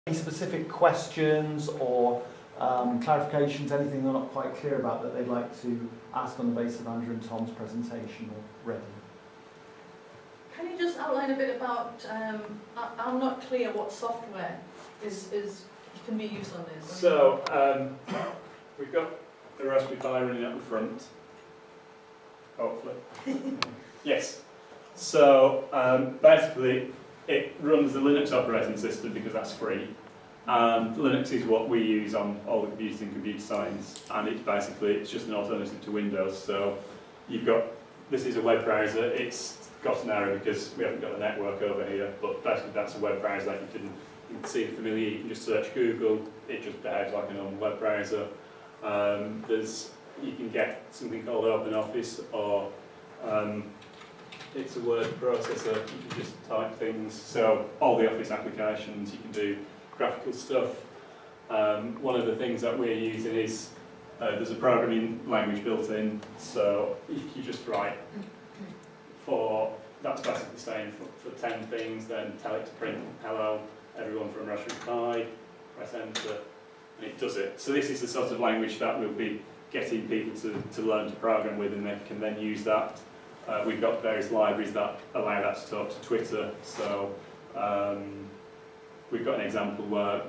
Any specific questions or clarifications, anything they're not quite clear about that they'd like to ask on the basis of Andrew and Tom's presentation already? Can you just outline a bit about, I'm not clear what software can be used on this. So, we've got the Raspberry Pi running at the front, hopefully. Yes. So, basically, it runs the Linux operating system because that's free. And Linux is what we use on all the computers in computer science, and it's just an alternative to Windows. So, this is a web browser. It's got an error because we haven't got a network over here, but basically that's a web browser. You can see it familiar. You can just search Google. It just behaves like a normal web browser. You can get something called OpenOffice, or it's a word processor. You can just type things. So all the Office applications, you can do graphical stuff. One of the things that we're using is there's a programming language built in. So if you just write that's basically saying for 10 things, then tell it to print hello, everyone from Raspberry Pi, press enter, and it does it. So this is the sort of language that we'll be getting people to learn to program with, and they can then use that. We've got various libraries that allow that to talk to Twitter. So we've got an example where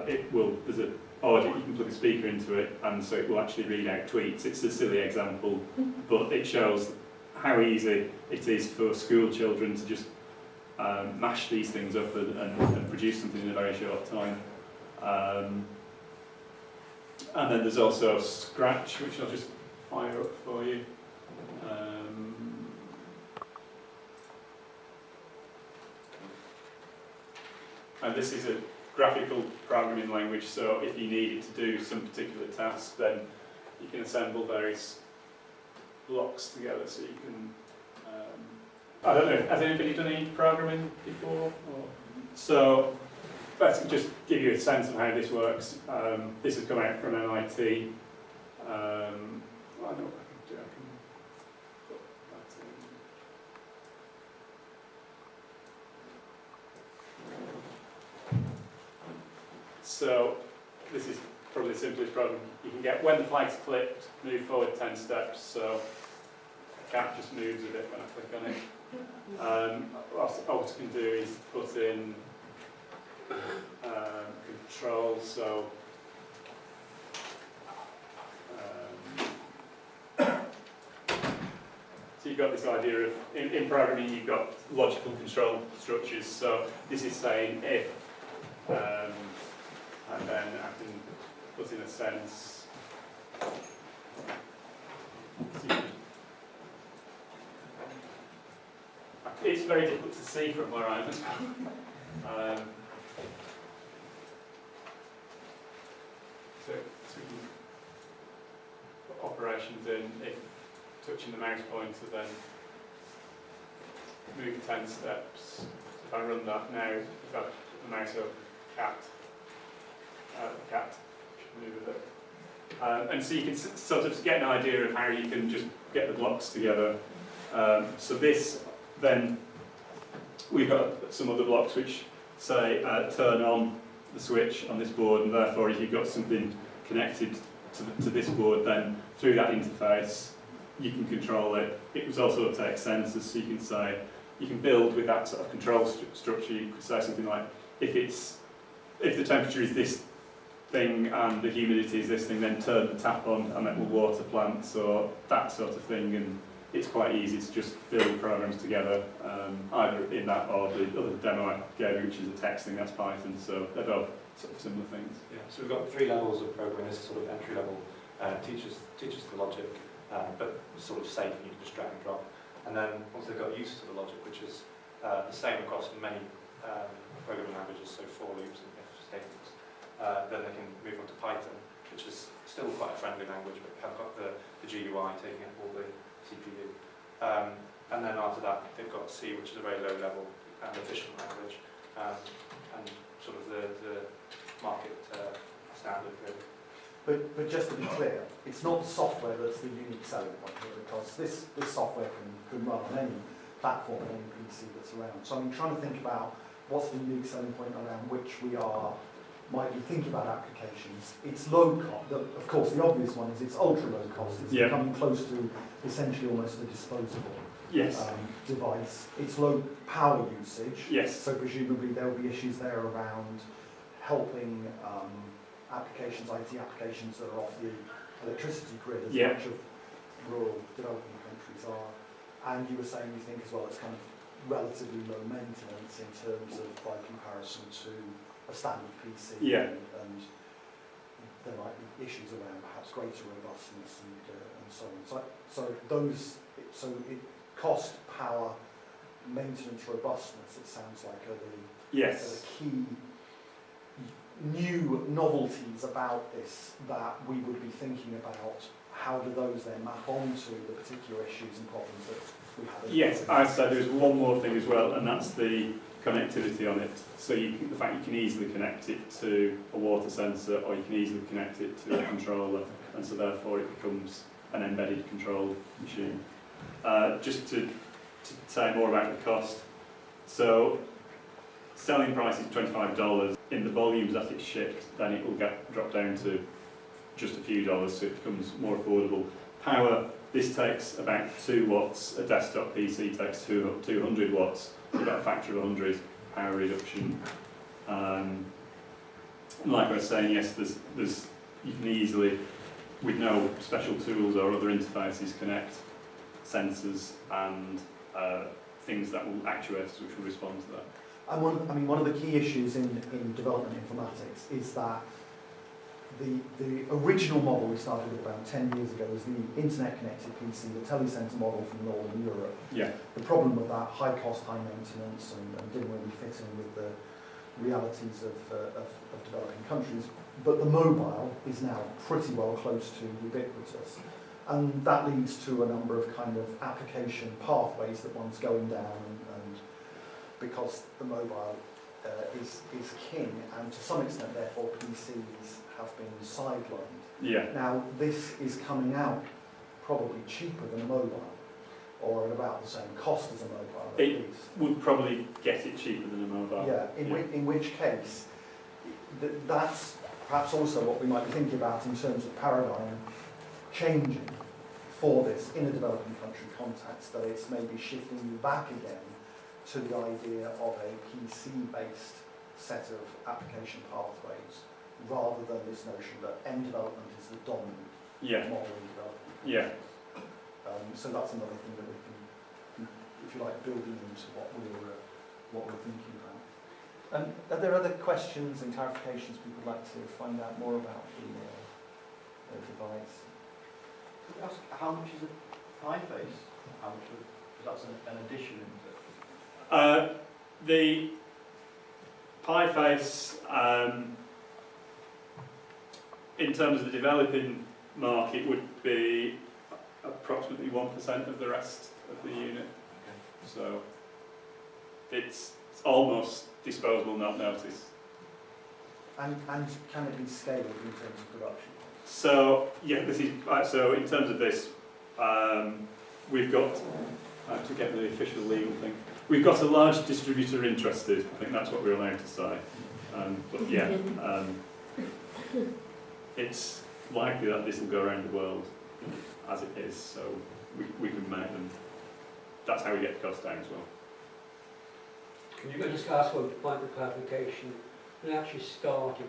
there's an audio, you can plug a speaker into it, and so it will actually read out tweets. It's a silly example, but it shows how easy it is for school children to just mash these things up and produce something in a very short time. And then there's also Scratch, which I'll just fire up for you. And this is a graphical programming language, so if you need it to do some particular task, then you can assemble various blocks together, so you can... I don't know, has anybody done any programming before? So, let's just give you a sense of how this works. This has come out from MIT. I know what I can do. I can put that in. So, this is probably the simplest problem. You can get, when the flag's clicked, move forward 10 steps. So, the cat just moves a bit when I click on it. What I can do is put in controls. So, so you've got this idea of, in programming, you've got logical control structures. So this is saying if, and then I can put in a sense. It's very difficult to see from where I'm. So we can put operations in, if touching the mouse pointer, then move 10 steps. So if I run that now, if I put the mouse over the cat should move a bit. And so you can sort of get an idea of how you can just get the blocks together. So this, then we've got some other blocks which say turn on the switch on this board, and therefore if you've got something connected to this board, then through that interface you can control it. It was also take sensors, so you can build with that sort of control structure. You could say something like, if the temperature is this thing and the humidity is this thing, then turn the tap on and it will water plants, or that sort of thing. And it's quite easy to just build programs together, either in that or the other demo I gave you, which is a text thing, that's Python, so they're both sort of similar things. Yeah, so we've got 3 levels of programming. This is sort of entry level, teaches the logic, but sort of safe, and you can just drag and drop. And then once they've got used to the logic, which is the same across many programming languages, so for loops and if statements, then they can move on to Python, which is still quite a friendly language, but have got the GUI taking up all the CPU. And then after that, they've got C, which is a very low level and efficient language, and sort of the market standard, really. But just to be clear, it's not software that's the unique selling point here, because this software can run on any platform, any PC that's around. So I'm trying to think about what's the unique selling point around which we are might be thinking about applications, it's low cost. Of course, the obvious one is it's ultra low cost. It's Yeah. becoming close to essentially almost a disposable Yes. device. It's low power usage. Yes. So presumably there will be issues there around helping applications, IT applications that are off the electricity grid, as Yeah. much of rural developing countries are. And you were saying you think as well it's kind of relatively low maintenance in terms of by comparison to a standard PC. Yeah. And there might be issues around perhaps greater robustness and so on. So it cost, power, maintenance, robustness, it sounds like are the Yes. key new novelties about this that we would be thinking about. How do those then map onto the particular issues and problems that we have? Yes, I'd say there's one more thing as well, and that's the connectivity on it. So the fact you can easily connect it to a water sensor, or you can easily connect it to a controller, and so therefore it becomes an embedded control machine. Just to say more about the cost. So selling price is $25. In the volumes that it's shipped, then it will drop down to just a few dollars, so it becomes more affordable. Power, this takes about 2 watts. A desktop PC takes 200 watts. So you've got a factor of 100 power reduction. Like I was saying, yes, there's you can easily, with no special tools or other interfaces, connect sensors and things that will actuators which will respond to that. And one of the key issues in development informatics is that the original model we started with about 10 years ago was the internet-connected PC, the Telecenter model from Northern Europe. Yeah. The problem with that, high cost, high maintenance, and didn't really fit in with the realities of developing countries. But the mobile is now pretty well close to ubiquitous. And that leads to a number of kind of application pathways that one's going down, and because the mobile is king, and to some extent, therefore, PCs have been sidelined. Yeah. Now, this is coming out probably cheaper than a mobile, or at about the same cost as a mobile, at It least. would probably get it cheaper than a mobile. Yeah, in which case, that's perhaps also what we might be thinking about in terms of paradigm changing for this in a developing country context, that it's maybe shifting you back again to the idea of a PC-based set of application pathways, rather than this notion that M development is the dominant Yeah. model in development. Yeah. So that's another thing that we can, if you like, building into what we're thinking about. Are there other questions and clarifications people would like to find out more about the device? Could I ask how much is a pie face? How much because that's an addition into it. The Pi Face, in terms of the developing market, would be approximately 1% of the rest of the unit. Okay. So it's almost disposable, not noticed. And can it be scaled in terms of production? So yeah, this is so in terms of this, we've got to get the official legal thing. We've got a large distributor interested. I think that's what we're allowed to say. But yeah, it's likely that this will go around the world as it is. So we can make them. That's how we get the cost down as well. Can you just ask for a point of clarification? When actually starting,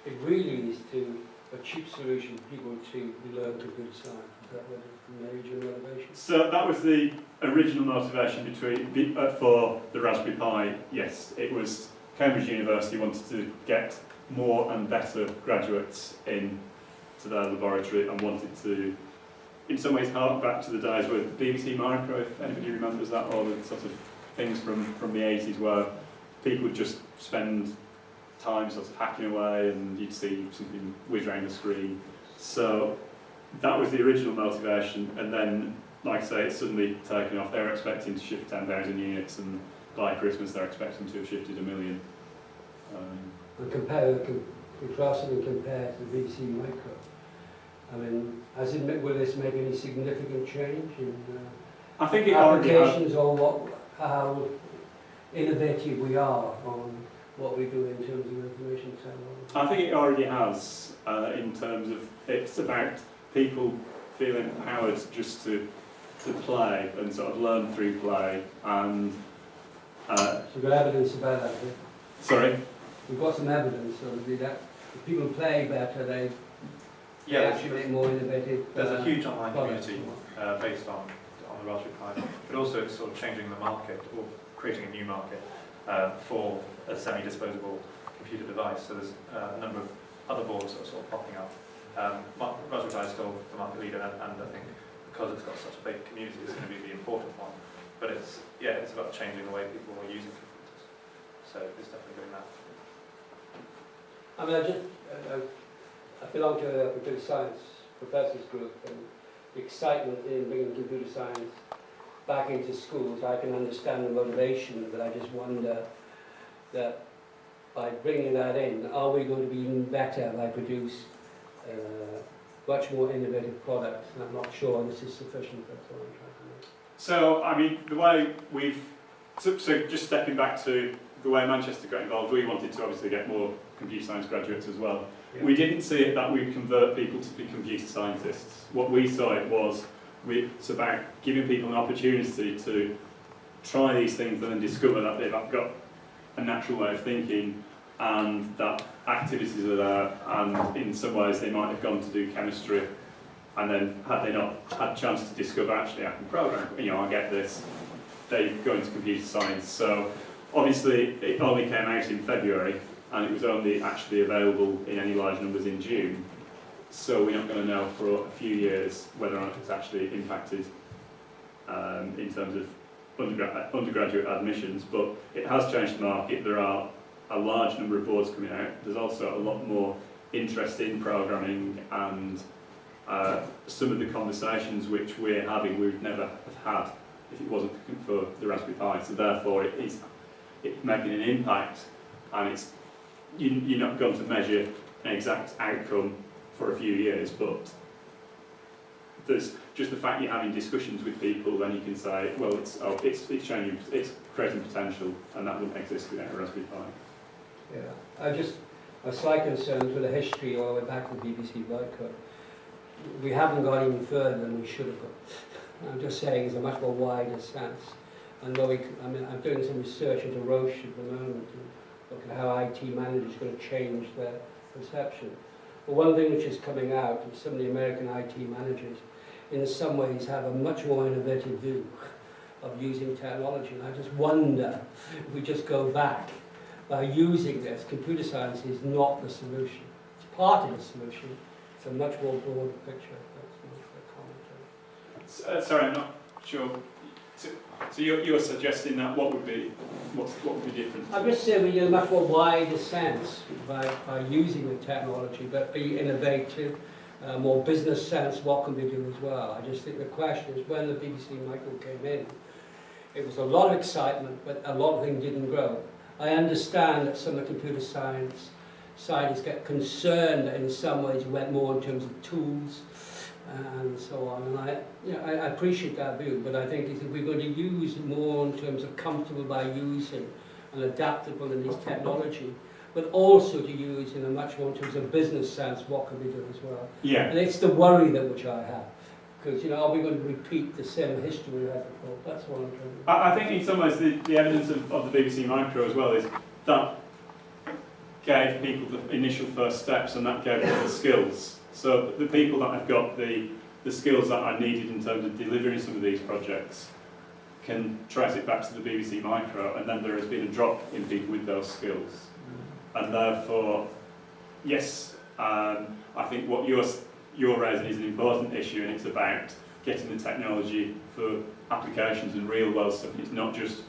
it really is to a cheap solution for people to learn to good science. Is that the major motivation? So that was the original motivation for the Raspberry Pi. Yes, it was Cambridge University wanted to get more and better graduates in to their laboratory and wanted to, in some ways, hark back to the days with BBC Micro, if anybody remembers that, or the sort of things from the 80s where people would just spend time sort of hacking away and you'd see something whiz around the screen. So that was the original motivation, and then, like I say, it's suddenly taken off. They were expecting to shift 10,000 units, and by Christmas they're expecting to have shifted 1 million. And contrast and compare to the BBC Micro. I mean, will this make any significant change in I think it already has. applications, or how innovative we are on what we do in terms of information technology? I think it already has, in terms of, it's about people feeling empowered just to play and sort of learn through play. And So we've got evidence about that. Yeah? sorry, We've got some evidence so that if people play better, they actually make more innovative. There's a huge online products. community based on the Raspberry Pi, but also it's sort of changing the market or creating a new market for a semi-disposable computer device. So there's a number of other boards that are sort of popping up. Raspberry Pi is still the market leader, and I think because it's got such a big community, it's going to be the important one. But it's about changing the way people are using computers. So it's definitely doing that. I mean, I belong to a computer science professors group, and the excitement in bringing computer science back into schools, I can understand the motivation, but I just wonder that by bringing that in, are we going to be even better by produce much more innovative products? And I'm not sure this is sufficient, that's all I'm trying to make. so I mean, the way so just stepping back to the way Manchester got involved, we wanted to obviously get more computer science graduates as well. Yeah. We didn't see it that we'd convert people to be computer scientists. What we saw it was, it's about giving people an opportunity to try these things and then discover that they've got a natural way of thinking and that activities are there, and in some ways they might have gone to do chemistry, and then had they not had a chance to discover, actually I can program, I get this, they go into computer science. So obviously it only came out in February, and it was only actually available in any large numbers in June. So we're not going to know for a few years whether or not it's actually impacted in terms of undergraduate admissions, but it has changed the market. There are a large number of boards coming out. There's also a lot more interest in programming, and some of the conversations which we're having we would never have had if it wasn't for the Raspberry Pi. So therefore it's making an impact, and you're not going to measure an exact outcome for a few years, but there's just the fact you're having discussions with people, then you can say, well, it's changing, it's creating potential, and that wouldn't exist without a Raspberry Pi. Yeah, a slight concern with the history all the way back to the BBC boycott. We haven't gone even further than we should have gone. I'm just saying it's a much more wider sense. And I'm doing some research into Roche at the moment to look at how IT managers are going to change their perception. But one thing which is coming out is some of the American IT managers in some ways have a much more innovative view of using technology. And I just wonder if we just go back by using this. Computer science is not the solution. It's part of the solution. It's a much more broad picture. That's my commentary. Sorry, I'm not sure. So you're suggesting that what would be different? I'm just saying we need a much more wider sense by using the technology, but be innovative, more business sense, what can we do as well? I just think the question is, when the BBC Micro came in, it was a lot of excitement, but a lot of things didn't grow. I understand that some of the computer science scientists get concerned that in some ways it went more in terms of tools and so on. And I appreciate that view, but I think if we're going to use more in terms of comfortable by using and adaptable in this technology, but also to use in a much more in terms of business sense, what can we do as well? Yeah. And it's the worry that which I have. Because, are we going to repeat the same history we had before? That's what I'm trying to do. I think in some ways the evidence of the BBC Micro as well is that gave people the initial first steps, and that gave them the skills. So the people that have got the skills that are needed in terms of delivering some of these projects can trace it back to the BBC Micro, and then there has been a drop in people with those skills. And therefore, yes, I think what you're raising is an important issue, and it's about getting the technology for applications and real world stuff. It's not just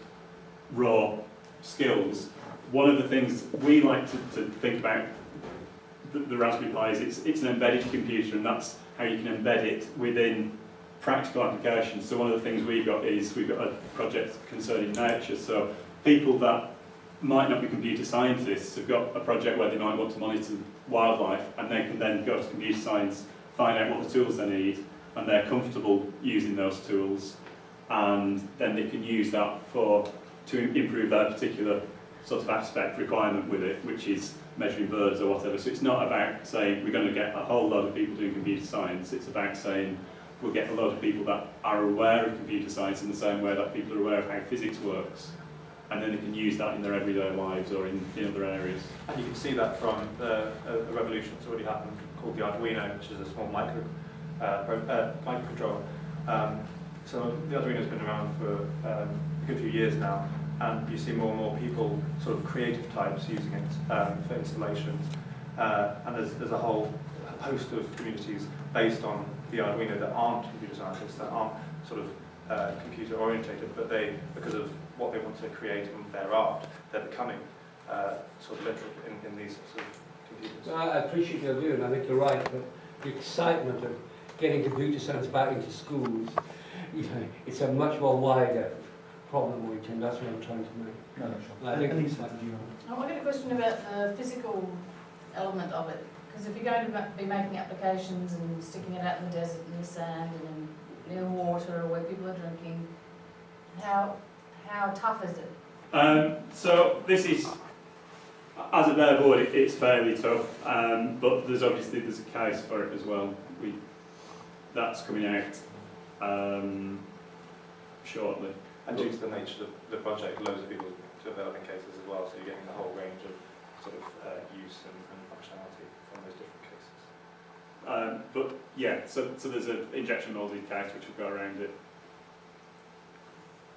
raw skills. One of the things we like to think about the Raspberry Pi is it's an embedded computer, and that's how you can embed it within practical applications. So one of the things we've got a project concerning nature. So people that might not be computer scientists have got a project where they might want to monitor wildlife, and they can then go to computer science, find out what the tools they need, and they're comfortable using those tools, and then they can use that to improve their particular sort of aspect requirement with it, which is measuring birds or whatever. So it's not about saying we're going to get a whole lot of people doing computer science. It's about saying we'll get a lot of people that are aware of computer science in the same way that people are aware of how physics works, and then they can use that in their everyday lives or in other areas. And you can see that from a revolution that's already happened called the Arduino, which is a small microcontroller. So the Arduino's been around for a good few years now, and you see more and more people, sort of creative types, using it for installations. And there's a whole host of communities based on the Arduino that aren't computer scientists, that aren't sort of computer orientated, but they, because of what they want to create in their art, they're becoming sort of literal in these sorts of computers. Well, I appreciate your view, and I think you're right, but the excitement of getting computer science back into schools, you know, it's a much more wider problem, and that's what I'm trying to make. No, no, sure. I think Elise, it's- did you I've got a question about the physical element of it, because if you're going to be making applications and sticking it out in the desert, in the sand, and in near water, or where people are drinking, how tough is it? So this is, as a bare board, it's fairly tough, but there's a case for it as well. That's coming out shortly. And due to the nature of the project, loads of people developing cases as well, so you're getting the whole range of sort of use and functionality from those different cases. But yeah, so there's an injection molded case which will go around it.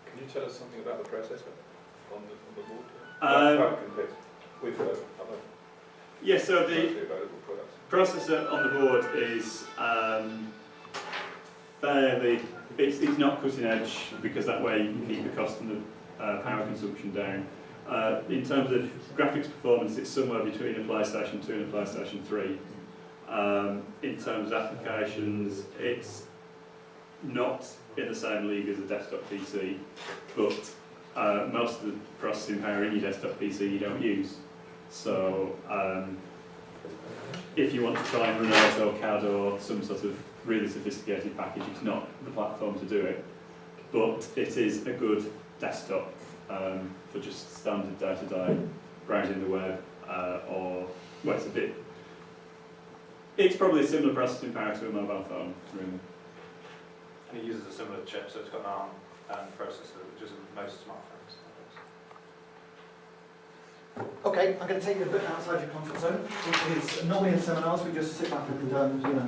Can you tell us something about the process on the board? Um, How it compares with other Yeah, so the commercially available products? processor on the board is fairly, it's not cutting edge, because that way you can keep the cost and the power consumption down. In terms of graphics performance, it's somewhere between a PlayStation 2 and a PlayStation 3. In terms of applications, it's not in the same league as a desktop PC, but most of the processing power in your desktop PC you don't use. So if you want to try and run AutoCAD or some sort of really sophisticated package, it's not the platform to do it. But it is a good desktop for just standard day-to-day browsing the web, or, well, it's probably a similar processing power to a mobile phone, really. And it uses a similar chip, so it's got an ARM processor, which is in most smartphones. Okay, I'm going to take you a bit outside your comfort zone, which is normally in seminars we just sit back and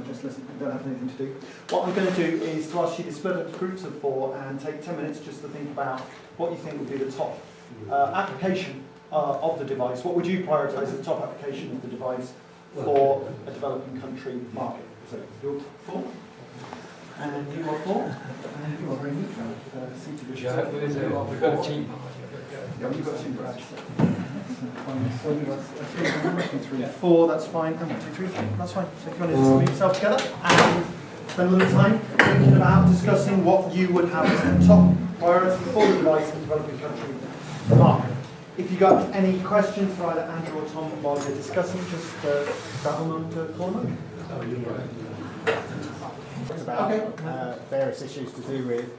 just listen, we don't have anything to do. What I'm going to do is to ask you to split into groups of 4 and take 10 minutes just to think about what you think would be the top application of the device. What would you prioritise as the top application of the device for a developing country market? So you're 4, and you are 4, and you are very neutral. We've got a team. Yeah, you've got 2 grads. So you've got 3, 4, that's fine, and 1, 2, 3, 4, that's fine. So if you want to just move yourself together and spend a little time thinking about discussing what you would have as the top priority for the device in developing country market. If you've got any questions for either Andrew or Tom while you're discussing, just grab them and call them. About various issues to do with,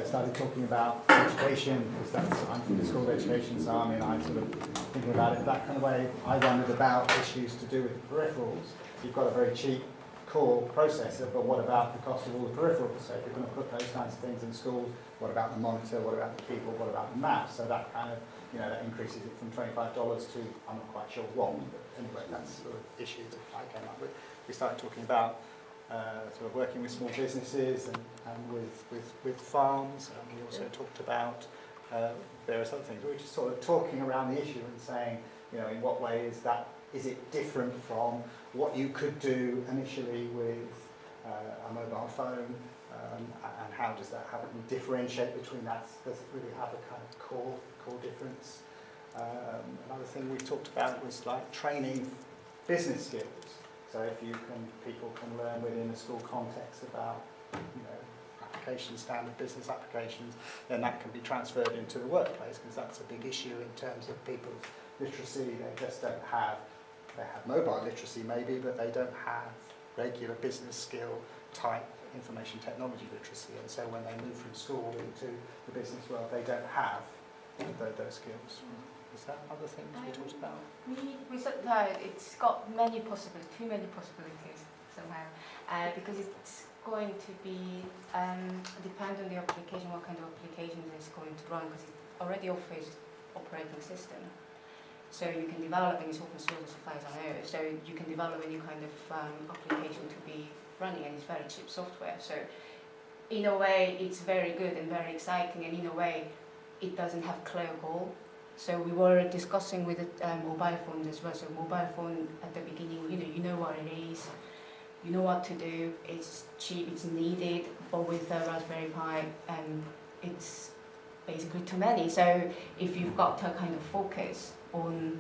started talking about education, because I'm from the School of Education, so I'm sort of thinking about it that kind of way. I wondered about issues to do with peripherals. You've got a very cheap core processor, but what about the cost of all the peripherals? So if you're going to put those kinds of things in schools, what about the monitor, what about the keyboard, what about the mouse? So that kind of, that increases it from $25 to, I'm not quite sure what, but anyway, that's the sort of issue that I came up with. We started talking about sort of working with small businesses and with farms, and we also talked about various other things. We were just sort of talking around the issue and saying, in what way is it different from what you could do initially with a mobile phone, and how do we differentiate between that? Does it really have a kind of core difference? Another thing we talked about was like training business skills. So if people can learn within a school context about, applications, standard business applications, then that can be transferred into the workplace, because that's a big issue in terms of people's literacy. They just don't have, they have mobile literacy maybe, but they don't have regular business skill type information technology literacy. And so when they move from school into the business world, they don't have those skills. Was that other things we talked about? We said that it's got too many possibilities somehow, because it's going to be depend on the application, what kind of application it's going to run, because it already offers operating system. So you can develop, and it's open source as far as I know, so you can develop any kind of application to be running, and it's very cheap software. So in a way, it's very good and very exciting, and in a way, it doesn't have clear goal. So we were discussing with mobile phones as well. So mobile phone at the beginning, you know what it is, you know what to do. It's cheap, it's needed. But with Raspberry Pi, it's basically too many. So if you've got a kind of focus on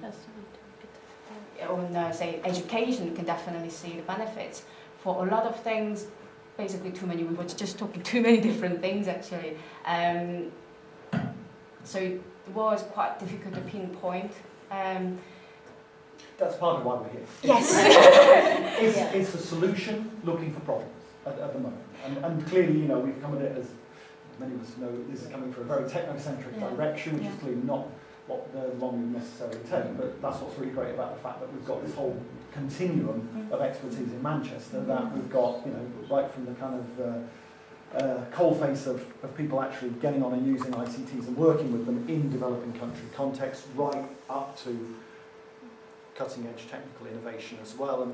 say education, you can definitely see the benefits. For a lot of things, basically too many. We were just talking too many different things actually. So it was quite difficult to pinpoint. That's part of why we're here. Yes. It's a solution looking for problems at the moment. And clearly, we've come at it as many of us know, this is coming from a very technocentric direction, which is clearly not what the long would necessarily take. But that's what's really great about the fact that we've got this whole continuum of expertise in Manchester, that we've got, right from the kind of coalface of people actually getting on and using ICTs and working with them in developing country context, right up to cutting edge technical innovation as well. And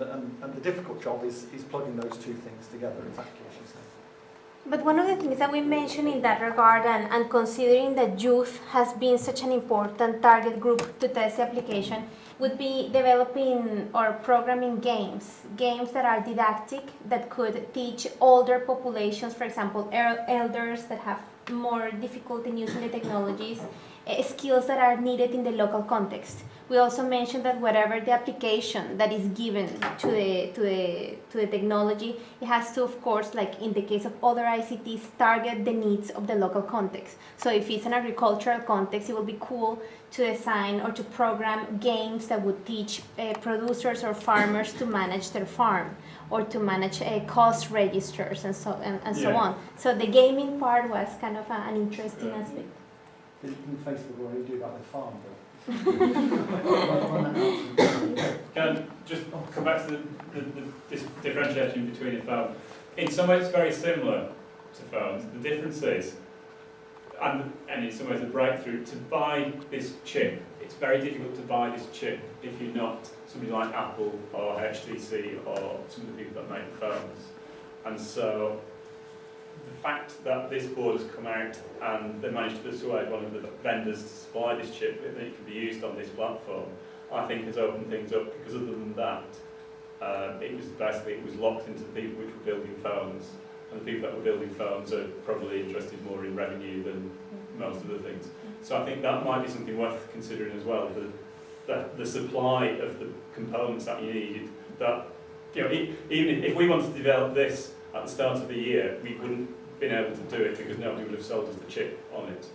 the difficult job is plugging those two things together, exactly as you say. But one of the things that we mentioned in that regard, and considering that youth has been such an important target group to test the application, would be developing or programming games that are didactic, that could teach older populations, for example, elders that have more difficulty in using the technologies, skills that are needed in the local context. We also mentioned that whatever the application that is given to the technology, it has to, of course, like in the case of other ICTs, target the needs of the local context. So if it's an agricultural context, it will be cool to design or to program games that would teach producers or farmers to manage their farm, or to manage cost registers and so on. So the gaming part was kind of an interesting aspect. Didn't Facebook already do that with farm, though? Can I just come back to the differentiation between a phone? In some ways it's very similar to phones. The difference is, and in some ways a breakthrough, to buy this chip, it's very difficult to buy this chip if you're not somebody like Apple or HTC or some of the people that make phones. And so the fact that this board has come out and they managed to persuade one of the vendors to supply this chip that it can be used on this platform, I think has opened things up, because other than that, it was locked into the people which were building phones, and the people that were building phones are probably interested more in revenue than most of the things. So I think that might be something worth considering as well, the supply of the components that you need. That even if we wanted to develop this at the start of the year, we wouldn't have been able to do it because nobody would have sold us the chip on it.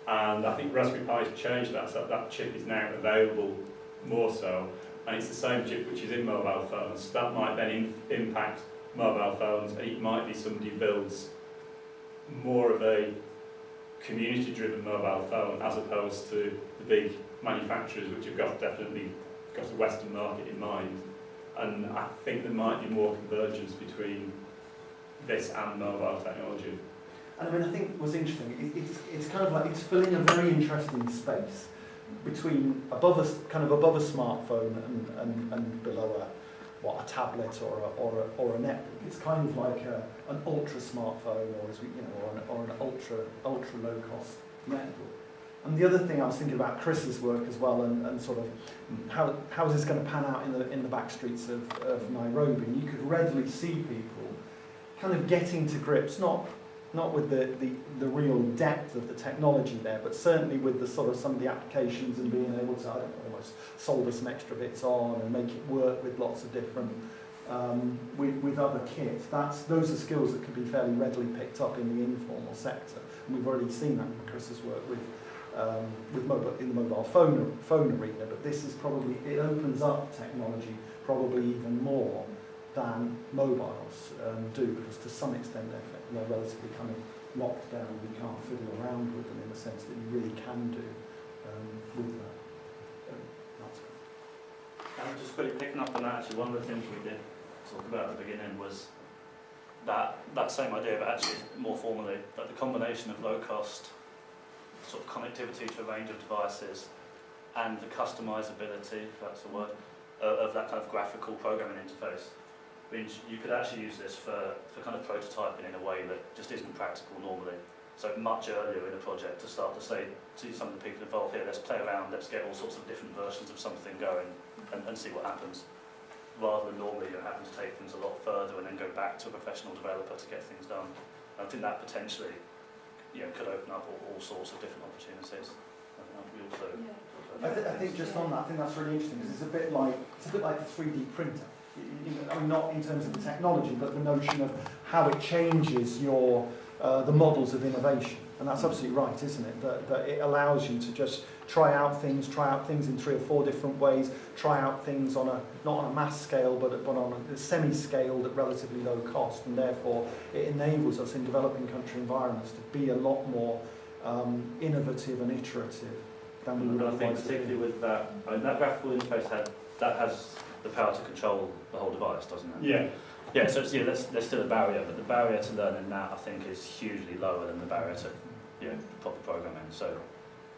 And I think Raspberry Pi has changed that, so that chip is now available more so, and it's the same chip which is in mobile phones. That might then impact mobile phones, and it might be somebody who builds more of a community-driven mobile phone as opposed to the big manufacturers which have definitely got the Western market in mind. And I think there might be more convergence between this and mobile technology. And I mean, I think what's interesting, it's kind of like, it's filling a very interesting space between above a smartphone and below a tablet or a netbook. It's kind of like an ultra smartphone, or an ultra low cost netbook. And the other thing I was thinking about Chris's work as well, and sort of how is this going to pan out in the back streets of Nairobi? And you could readily see people kind of getting to grips, not with the real depth of the technology there, but certainly with the sort of some of the applications and being able to, almost solder some extra bits on and make it work with lots of different, with other kits. Those are skills that can be fairly readily picked up in the informal sector. And we've already seen that in Chris's work in the mobile phone arena, but this is probably, it opens up technology probably even more than mobiles do, because to some extent they're relatively kind of locked down. You can't fiddle around with them in the sense that you really can do with that. just quickly picking up on that, actually, one of the things we did talk about at the beginning was that same idea, but actually more formally, that the combination of low cost sort of connectivity to a range of devices and the customizability, if that's a word, of that kind of graphical programming interface means you could actually use this for kind of prototyping in a way that just isn't practical normally. So much earlier in a project to start to say to some of the people involved here, let's play around, let's get all sorts of different versions of something going and see what happens. Rather than normally you're having to take things a lot further and then go back to a professional developer to get things done. And I think that potentially could open up all sorts of different opportunities. We also, I think just on that, I think that's really interesting because it's a bit like the 3D printer. I mean, not in terms of the technology, but the notion of how it changes your the models of innovation. And that's absolutely right, isn't it? That it allows you to just try out things in 3 or 4 different ways, try out things on not on a mass scale, but on a semi-scale at relatively low cost, and therefore it enables us in developing country environments to be a lot more innovative and iterative than we would I think otherwise do. particularly with that, I mean, that graphical interface has the power to control the whole device, doesn't it? Yeah. Yeah, so there's still a barrier, but the barrier to learning that, I think, is hugely lower than the barrier to proper programming. So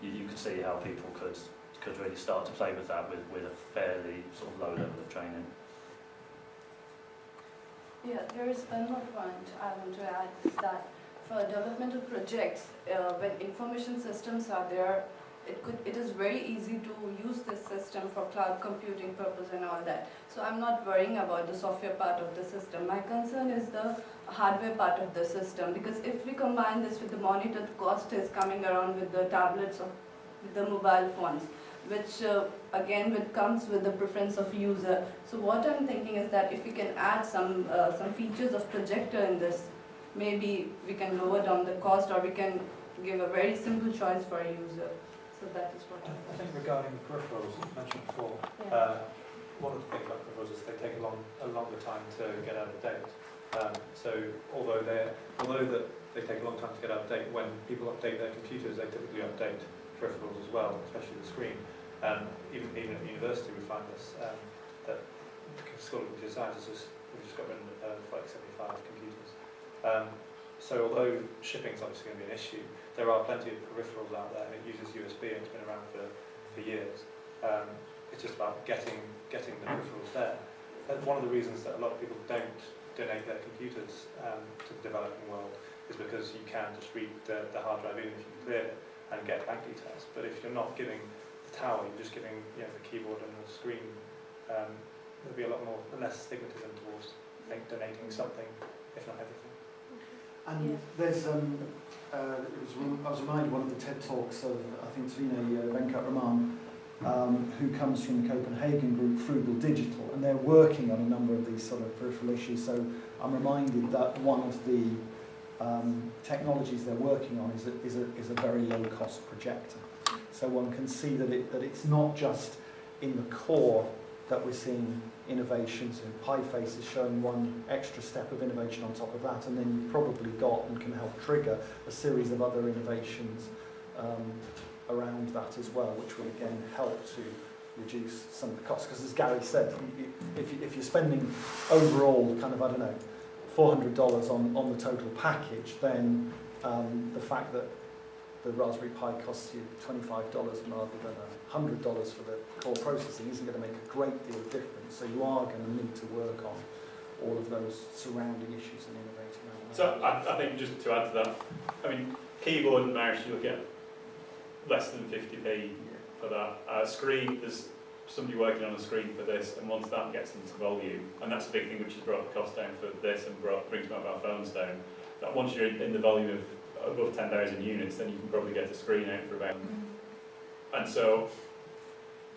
you could see how people could really start to play with that with a fairly sort of low level of training. Yeah, there is another point I want to add is that for developmental projects, when information systems are there, it is very easy to use this system for cloud computing purpose and all that. So I'm not worrying about the software part of the system. My concern is the hardware part of the system, because if we combine this with the monitor, the cost is coming around with the tablets or with the mobile phones, which again comes with the preference of user. So what I'm thinking is that if we can add some features of projector in this, maybe we can lower down the cost, or we can give a very simple choice for a user. So that is what I think regarding the peripherals mentioned before, one of the things about peripherals is they take a longer time to get out of date. So although they take a long time to get out of date, when people update their computers, they typically update peripherals as well, especially the screen. Even at university, we find this that the School of Computer Science we've just got rid of like 75 computers. So although shipping is obviously going to be an issue, there are plenty of peripherals out there, and it uses USB, and it's been around for years. It's just about getting the peripherals there. And one of the reasons that a lot of people don't donate their computers to the developing world is because you can just read the hard drive even if you clear it and get bank details. But if you're not giving the tower, you're just giving the keyboard and the screen, there'll be a lot less stigmatism towards donating something, if not everything. And there's, I was reminded of one of the TED Talks of, I think, Svine Venkataraman, who comes from the Copenhagen group Frugal Digital, and they're working on a number of these sort of peripheral issues. So I'm reminded that one of the technologies they're working on is a very low-cost projector. So one can see that it's not just in the core that we're seeing innovations, and PieFace is showing one extra step of innovation on top of that, and then you've probably got and can help trigger a series of other innovations around that as well, which will again help to reduce some of the costs. Because as Gary said, if you're spending overall kind of, I don't know, $400 on the total package, then the fact that the Raspberry Pi costs you $25 rather than $100 for the core processing isn't going to make a great deal of difference. So you are going to need to work on all of those surrounding issues and innovating around that. So I think just to add to that, I mean, keyboard and mouse, you'll get less than 50p for that. Screen, there's somebody working on a screen for this, and once that gets into volume, and that's a big thing which has brought the cost down for this and brings mobile phones down, that once you're in the volume of above 10,000 units, then you can probably get a screen out for about, and so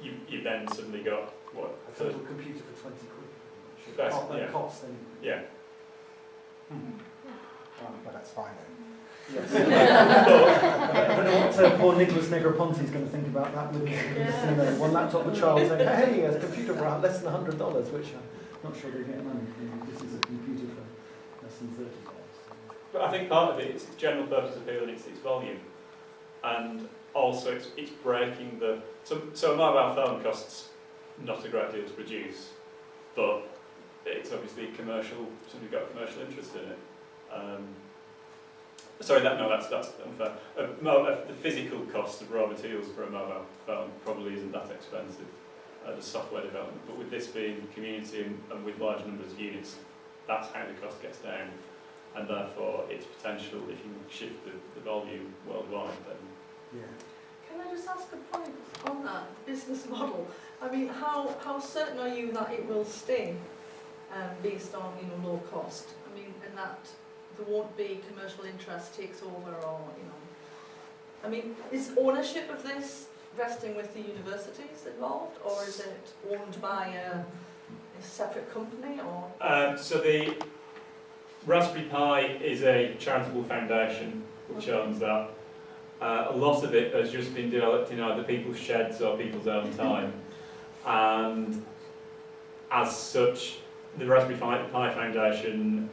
you then suddenly got what? A total computer for 20 quid. That's, That cost then. Yeah. But that's fine then. Yes. I don't know what poor Nicholas Negroponte is going to think about that with one laptop per child saying, hey, a computer for less than $100, which I'm not sure they get money. This is a computer for less than $30. But I think part of it is its general purpose appeal and its volume, and also it's breaking the. So a mobile phone costs not a great deal to produce, but it's obviously commercial, somebody's got a commercial interest in it. Sorry, that's unfair. The physical cost of raw materials for a mobile phone probably isn't that expensive, the software development, but with this being community and with large numbers of units, that's how the cost gets down, and therefore its potential, if you shift the volume worldwide, then... Can I just ask a point on that business model? I mean, how certain are you that it will stay based on low cost? I mean, and that there won't be commercial interest takes over, or I mean, is ownership of this resting with the universities involved, or is it owned by a separate company, or? So the Raspberry Pi is a charitable foundation which owns that. A lot of it has just been developed in either people's sheds or people's own time, and as such, the Raspberry Pi Foundation,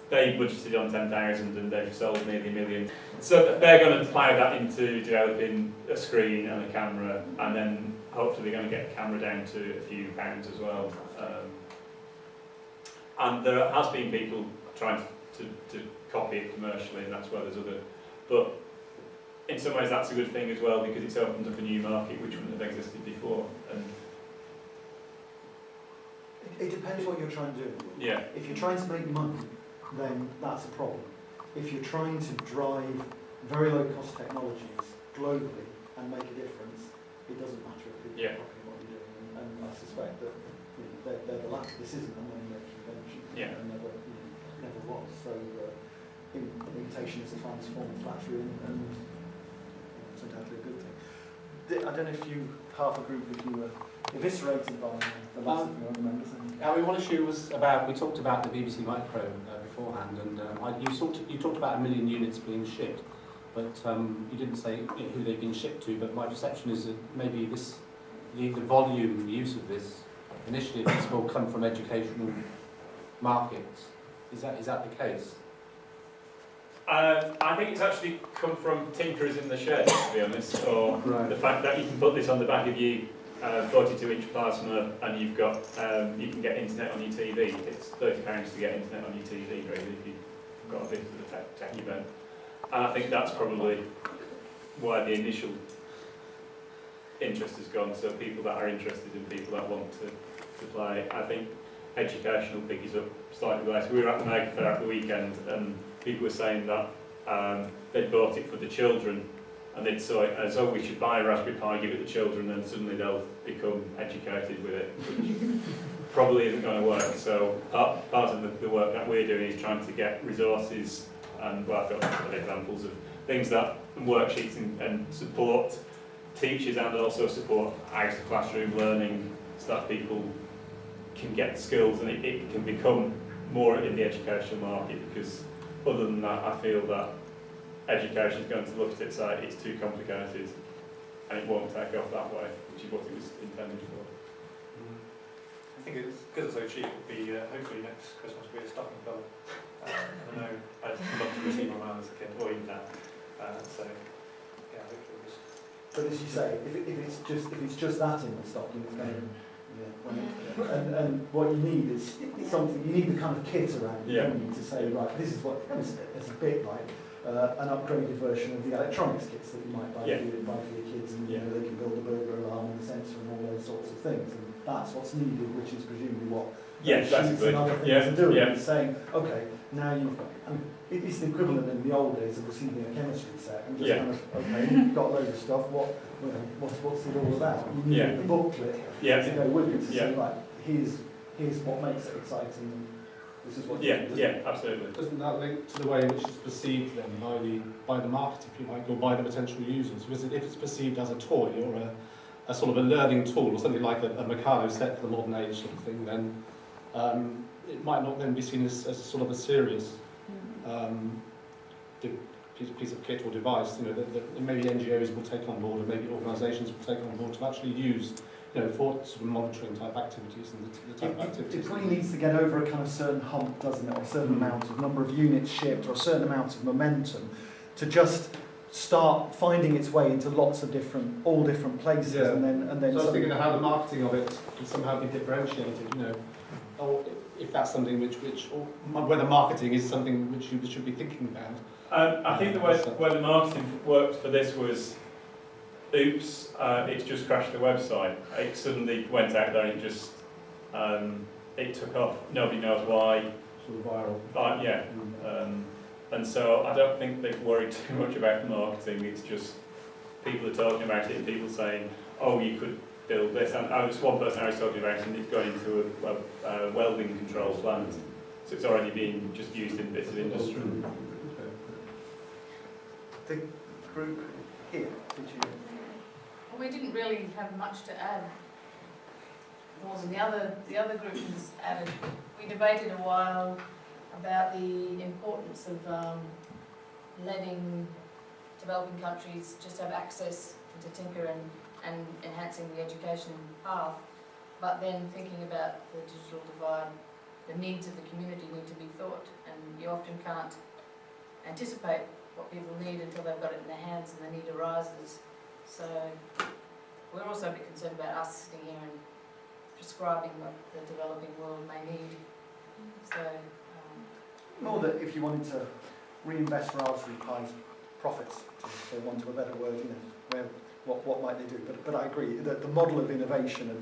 they budgeted on 10,000 and they've sold nearly 1 million. So they're going to plough that into developing a screen and a camera, and then hopefully they're going to get a camera down to a few pounds as well. And there has been people trying to copy it commercially, and that's where there's other... But in some ways that's a good thing as well, because it's opened up a new market which wouldn't have existed before. And it depends what you're trying to do. yeah. If you're trying to make money, then that's a problem. If you're trying to drive very low cost technologies globally and make a difference, it doesn't matter if people are copying what you're doing. And I suspect that they're the latter. This isn't a money-making venture. Yeah. And never was. So imitation is a transform of flattery, and it's undoubtedly a good thing. I don't know if you, half a group of you were eviscerated by the loss of your own members. One issue was about, we talked about the BBC Micro beforehand, and you talked about 1 million units being shipped, but you didn't say who they've been shipped to, but my perception is that maybe the volume, the use of this, initially this will come from educational markets. Is that the case? I think it's actually come from tinkerers in the shed, to be honest, or the fact that you can put this on the back of you 42-inch plasma, and you've got you can get internet on your TV. It's £30 to get internet on your TV, really, if you've got a bit of a tech event. And I think that's probably why the initial interest has gone. So people that are interested in people that want to play. I think educational pick is up slightly less. We were at the Mega Fair at the weekend, and people were saying that they'd bought it for the children, and they'd saw it as, oh, we should buy a Raspberry Pi, give it to the children, and suddenly they'll become educated with it, which probably isn't going to work. So part of the work that we're doing is trying to get resources, and well, I've got examples of things that, and worksheets and support teachers, and also support out of classroom learning, so that people can get skills, and it can become more in the educational market, because other than that, I feel that education is going to look at it and say it's too complicated and it won't take off that way, which is what it was intended for. I think it's because it's so cheap, it'll be hopefully next Christmas will be a stocking filler. I know I'd love to receive my man as a kid, or even now. So yeah, hopefully just. But as you say, if it's just that in the stocking, it's going to, and what you need is something. You need the kind of kit around you, don't you, to say, right, this is what it's a bit like an upgraded version of the electronics kits that you might buy for your kids, and they can build a burglar alarm and a sensor and all those sorts of things, and that's what's needed, which is presumably what sheets and other things are doing. It's saying, okay, now you've got. It's the equivalent in the old days of receiving a chemistry set and just kind of, okay, you've got loads of stuff. What's it all about? You need the booklet to go with it to say, right, here's what makes it exciting. This is what. Absolutely. Doesn't that link to the way in which it's perceived then by the market, if you like, or by the potential users? Because if it's perceived as a toy or a sort of a learning tool, or something like a Mikado set for the modern age sort of thing, then it might not then be seen as sort of a serious piece of kit or device. That maybe NGOs will take on board, or maybe organisations will take on board to actually use, for sort of monitoring type activities and the type of activities. It probably needs to get over a kind of certain hump, doesn't it, or a certain amount of number of units shipped, or a certain amount of momentum, to just start finding its way into lots of all different places, Yeah. and then So I was suddenly- thinking of how the marketing of it can somehow be differentiated, you know, or if that's something or whether marketing is something which you should be thinking about. I think the way the marketing worked for this was, oops, it's just crashed the website. It suddenly went out there and it took off. Nobody knows why. Sort of viral. Yeah. And so I don't think they've worried too much about the marketing. It's just people are talking about it and people saying, oh, you could build this. And one person I was talking about, and it's going into a welding control plant. So it's already being just used in bits of industry. The group here, did you? Well, we didn't really have much to add. More than the other group has added. We debated a while about the importance of letting developing countries just have access to tinker and enhancing the education path, but then thinking about the digital divide, the needs of the community need to be thought, and you often can't anticipate what people need until they've got it in their hands and the need arises. So we're also a bit concerned about us sitting here and prescribing what the developing world may need. So, More that if you wanted to reinvest Raspberry Pi's profits, for want of a better word, you know, what might they do? But I agree that the model of innovation of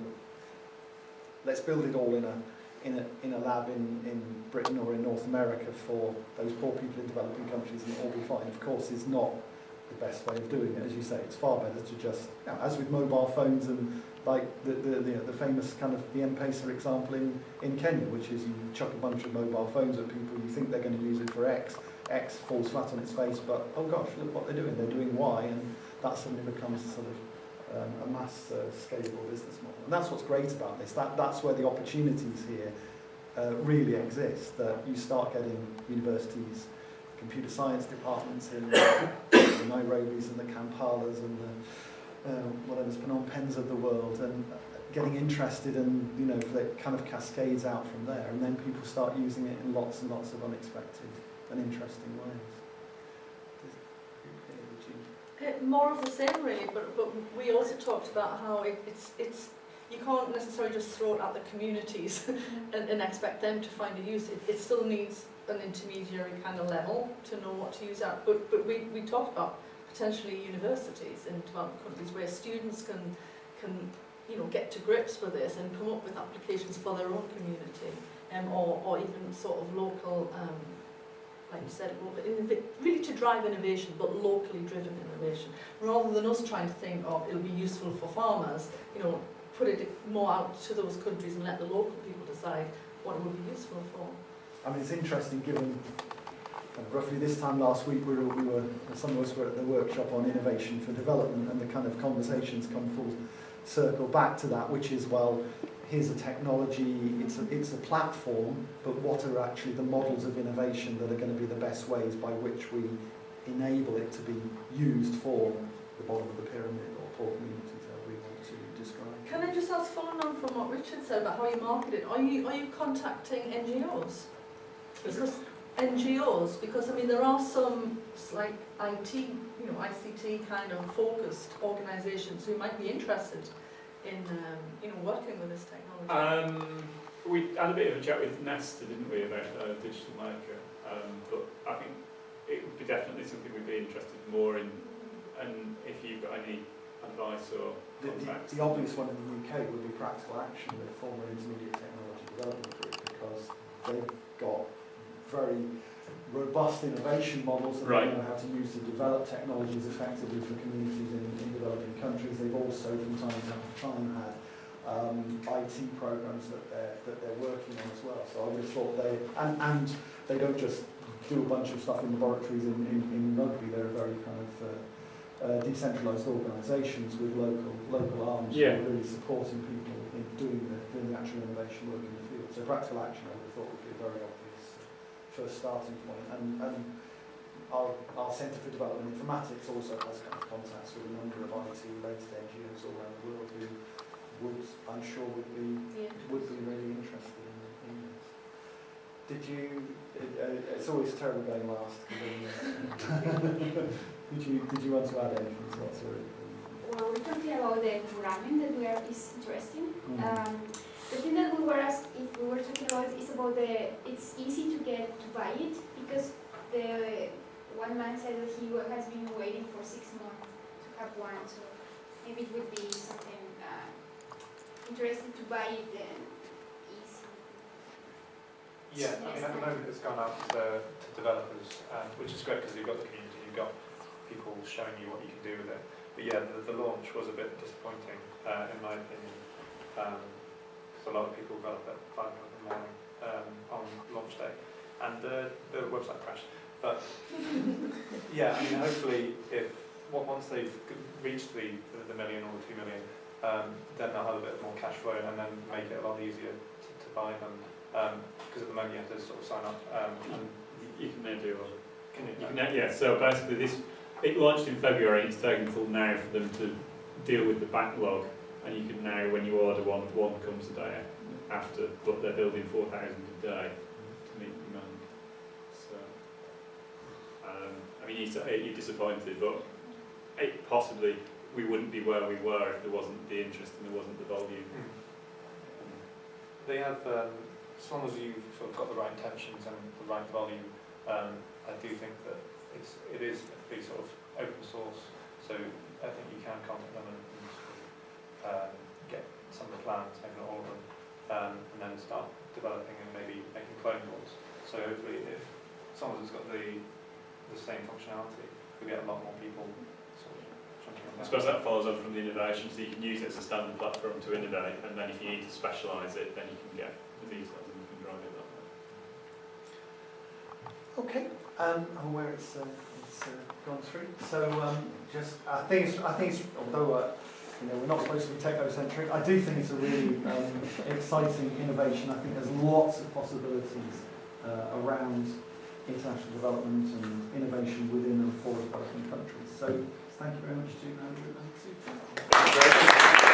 let's build it all in a lab in Britain or in North America for those poor people in developing countries and it'll all be fine, of course, is not the best way of doing it. As you say, it's far better to just, you know, as with mobile phones and like the famous kind of the M-Pesa example in Kenya, which is you chuck a bunch of mobile phones at people, you think they're going to use it for X falls flat on its face, but oh gosh, look what they're doing Y, and that suddenly becomes a sort of a mass scalable business model. And that's what's great about this, that's where the opportunities here really exist, that you start getting universities, computer science departments in the Nairobis and the Kampalas and the whatever's Phnom Penhs of the world, and getting interested, and you know, that kind of cascades out from there, and then people start using it in lots and lots of unexpected and interesting ways. More of the same, really. But we also talked about how it's you can't necessarily just throw it at the communities and expect them to find a use. It still needs an intermediary kind of level to know what to use at. But we talked about potentially universities in developing countries where students can you know, get to grips with this and come up with applications for their own community, or even sort of local, like you said, really to drive innovation, but locally driven innovation, rather than us trying to think, oh, it'll be useful for farmers, you know, put it more out to those countries and let the local people decide what it would be useful for. I mean, it's interesting given roughly this time last week we were some of us were at the workshop on innovation for development, and the kind of conversations come full circle back to that, which is, well, here's a technology, it's a platform, but what are actually the models of innovation that are going to be the best ways by which we enable it to be used for the bottom of the pyramid or poor communities, as we want to describe. Can I just ask, following on from what Richard said about how you market it, are you contacting NGOs? Because NGOs, because I mean there are some like IT, you know, ICT kind of focused organisations who might be interested in you know, working with this technology. We had a bit of a chat with Nesta, didn't we, about digital maker, but I think it would be definitely something we'd be interested more in, and if you've got any advice or contacts. The obvious one in the UK would be Practical Action, the former Intermediate Technology Development Group, because they've got very robust innovation models that they know how to use to develop technologies effectively for communities in developing countries. They've also, from time to time, had IT programs that they're working on as well. So I would have thought and they don't just do a bunch of stuff in laboratories in rugby. They're very kind of decentralised organisations with local arms who are really supporting people in doing the actual innovation work in the field. So Practical Action, I would have thought, would be a very obvious first starting point, and our Centre for Development Informatics also has kind of contacts with a number of IT-related NGOs all around the world who I'm sure would be really interested in this. Did you? It's always terrible going last. Did you want to add anything to that, sorry? Well, we're talking about the programming that we are is interesting. Mm. The thing that we were asked, if we were talking about, is about it's easy to get to buy it because the one man said that he has been waiting for 6 months to have one, so maybe it would be something interesting to buy it and easy. Yeah, I mean, at the moment it's gone out to developers, which is great because you've got the community, you've got people showing you what you can do with it. But yeah, the launch was a bit disappointing, in my opinion, because a lot of people got up at 5 o'clock in the morning on launch day, and the website crashed. But yeah, I mean, hopefully, once they've reached the million or the 2 million, then they'll have a bit more cash flow and then make it a lot easier to buy them. Because at the moment you have to sort of sign up. And you can now do yeah, so basically it launched in February, it's taken until now for them to deal with the backlog, and you can now, when you order one comes a day after, but they're building 4,000 a day to meet demand. So, I mean, you're disappointed, but possibly we wouldn't be where we were if there wasn't the interest and there wasn't the volume. They have, as long as you've sort of got the right intentions and the right volume, I do think that it is a sort of open source, so I think you can contact them and get some of the plans, maybe not all of them, and then start developing and maybe making clone boards. So hopefully, as long as it's got the same functionality, we get a lot more people sort of jumping on I that. suppose that follows on from the innovation, so you can use it as a standard platform to innovate, and then if you need to specialise it, then you can get the details and you can drive it that way. Okay, I'm aware it's gone through. So I think it's although we're not supposed to be technocentric, I do think it's a really exciting innovation. I think there's lots of possibilities around international development and innovation within and for developing countries. So thank you very much to Andrew and Sue.